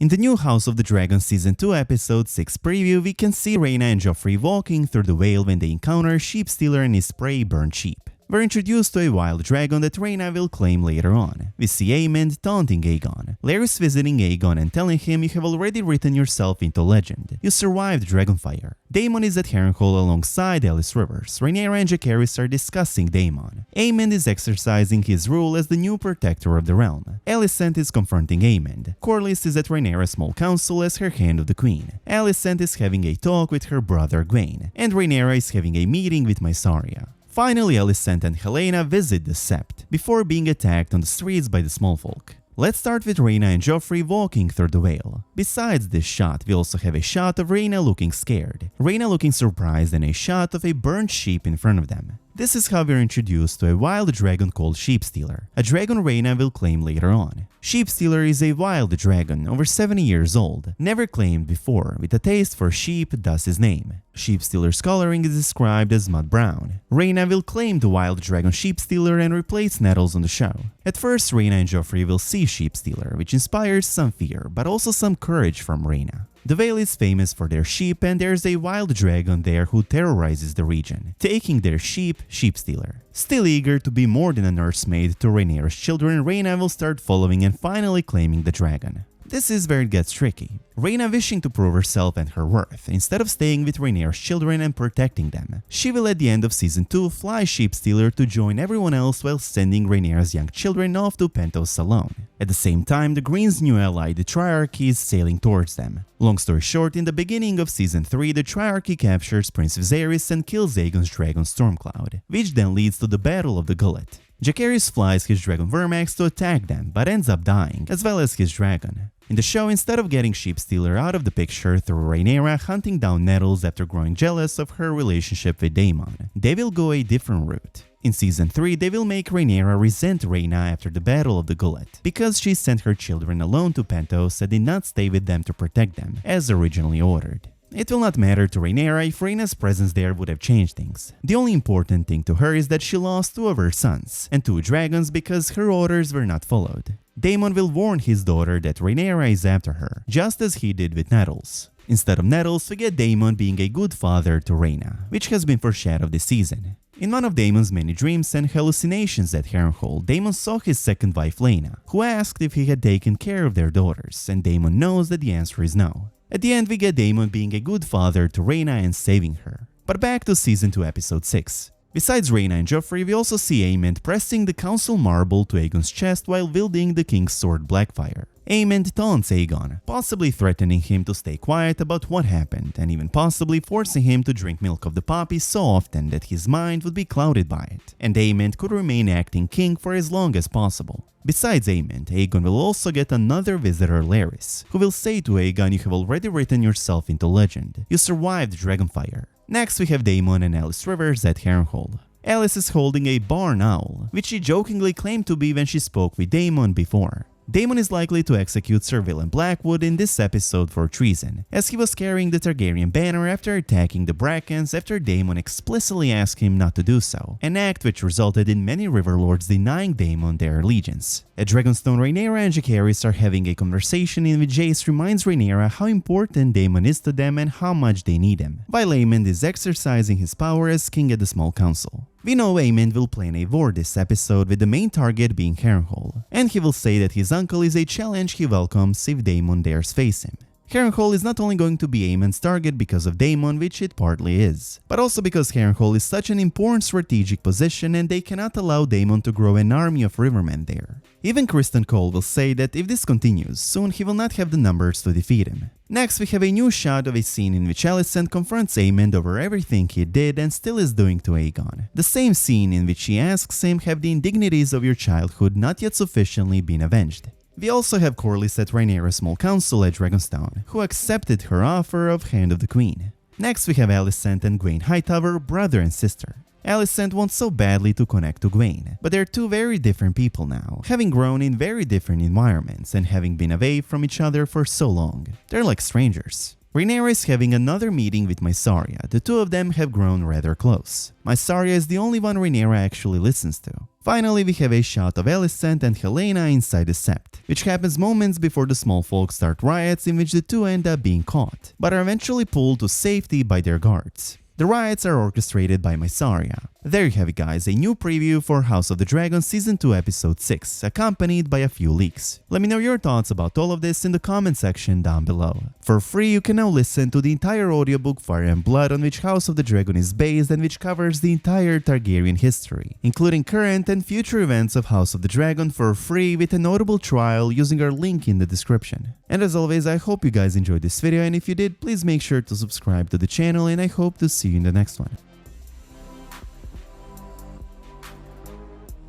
In the new House of the Dragon Season 2 Episode 6 preview, we can see Rhaena and Joffrey walking through the Vale when they encounter Sheepstealer and his prey burnt sheep. We're introduced to a wild dragon that Rhaena will claim later on. We see Aemond taunting Aegon, Larys visiting Aegon and telling him you have already written yourself into legend. You survived dragonfire. Daemon is at Harrenhal alongside Alys Rivers. Rhaenyra and Jacaerys are discussing Daemon. Aemond is exercising his role as the new protector of the realm. Alicent is confronting Aemond. Corlys is at Rhaenyra's small council as her hand of the queen. Alicent is having a talk with her brother Gwayne, and Rhaenyra is having a meeting with Mysaria. Finally, Alicent and Helaena visit the Sept, before being attacked on the streets by the smallfolk. Let's start with Rhaena and Joffrey walking through the Vale. Besides this shot, we also have a shot of Rhaena looking scared, Rhaena looking surprised, and a shot of a burnt sheep in front of them. This is how we're introduced to a wild dragon called Sheepstealer, a dragon Rhaena will claim later on. Sheepstealer is a wild dragon, over 70 years old, never claimed before, with a taste for sheep, thus his name. Sheepstealer's coloring is described as mud brown. Rhaena will claim the wild dragon Sheepstealer and replace Nettles on the show. At first, Rhaena and Joffrey will see Sheepstealer, which inspires some fear, but also some courage from Rhaena. The Vale is famous for their sheep, and there's a wild dragon there who terrorizes the region, taking their sheep, Sheepstealer. Still eager to be more than a nursemaid to Rhaenyra's children, Rhaena will start following and finally claiming the dragon. This is where it gets tricky. Rhaena wishing to prove herself and her worth, instead of staying with Rhaenyra's children and protecting them. She will at the end of Season 2 fly Sheepstealer to join everyone else while sending Rhaenyra's young children off to Pentos alone. At the same time, the Green's new ally, the Triarchy, is sailing towards them. Long story short, in the beginning of Season 3, the Triarchy captures Prince Viserys and kills Aegon's dragon Stormcloud, which then leads to the Battle of the Gullet. Jacaerys flies his dragon Vermax to attack them, but ends up dying, as well as his dragon. In the show, instead of getting Sheepstealer out of the picture through Rhaenyra hunting down Nettles after growing jealous of her relationship with Daemon, they will go a different route. In Season 3, they will make Rhaenyra resent Rhaena after the Battle of the Gullet, because she sent her children alone to Pentos and did not stay with them to protect them, as originally ordered. It will not matter to Rhaenyra if Rhaena's presence there would have changed things. The only important thing to her is that she lost 2 of her sons, and 2 dragons because her orders were not followed. Daemon will warn his daughter that Rhaenyra is after her, just as he did with Nettles. Instead of Nettles, we get Daemon being a good father to Rhaena, which has been foreshadowed this season. In one of Daemon's many dreams and hallucinations at Harrenhal, Daemon saw his second wife Lhaena, who asked if he had taken care of their daughters, and Daemon knows that the answer is no. At the end, we get Daemon being a good father to Rhaena and saving her. But back to Season 2 Episode 6. Besides Rhaena and Joffrey, we also see Aemond pressing the council marble to Aegon's chest while wielding the king's sword Blackfire. Aemond taunts Aegon, possibly threatening him to stay quiet about what happened, and even possibly forcing him to drink milk of the poppy so often that his mind would be clouded by it, and Aemond could remain acting king for as long as possible. Besides Aemond, Aegon will also get another visitor, Larys, who will say to Aegon, you have already written yourself into legend. You survived dragonfire. Next we have Daemon and Alys Rivers at Harrenhal. Alys is holding a barn owl, which she jokingly claimed to be when she spoke with Daemon before. Daemon is likely to execute Sir Villain Blackwood in this episode for treason, as he was carrying the Targaryen banner after attacking the Brackens after Daemon explicitly asked him not to do so, an act which resulted in many Riverlords denying Daemon their allegiance. At Dragonstone, Rhaenyra and Jacaerys are having a conversation in which Jace reminds Rhaenyra how important Daemon is to them and how much they need him, while Aemond is exercising his power as king at the small council. We know Aemond will plan a war this episode, with the main target being Harrenhal, and he will say that his uncle is a challenge he welcomes if Daemon dares face him. Harrenhal is not only going to be Aemond's target because of Daemon, which it partly is, but also because Harrenhal is such an important strategic position and they cannot allow Daemon to grow an army of rivermen there. Even Kristen Cole will say that if this continues, soon he will not have the numbers to defeat him. Next, we have a new shot of a scene in which Alicent confronts Aemond over everything he did and still is doing to Aegon. The same scene in which she asks him, have the indignities of your childhood not yet sufficiently been avenged? We also have Corlys at Rhaenyra's small council at Dragonstone, who accepted her offer of Hand of the Queen. Next we have Alicent and Gwayne Hightower, brother and sister. Alicent wants so badly to connect to Gwayne, but they're 2 very different people now, having grown in very different environments and having been away from each other for so long. They're like strangers. Rhaenyra is having another meeting with Mysaria. The two of them have grown rather close. Mysaria is the only one Rhaenyra actually listens to. Finally, we have a shot of Alicent and Helaena inside the Sept, which happens moments before the small folk start riots in which the two end up being caught, but are eventually pulled to safety by their guards. The riots are orchestrated by Mysaria. There you have it, guys, a new preview for House of the Dragon Season 2 Episode 6, accompanied by a few leaks. Let me know your thoughts about all of this in the comment section down below. For free, you can now listen to the entire audiobook Fire and Blood, on which House of the Dragon is based and which covers the entire Targaryen history, including current and future events of House of the Dragon, for free with a notable trial using our link in the description. And as always, I hope you guys enjoyed this video, and if you did, please make sure to subscribe to the channel, and I hope to see you in the next one.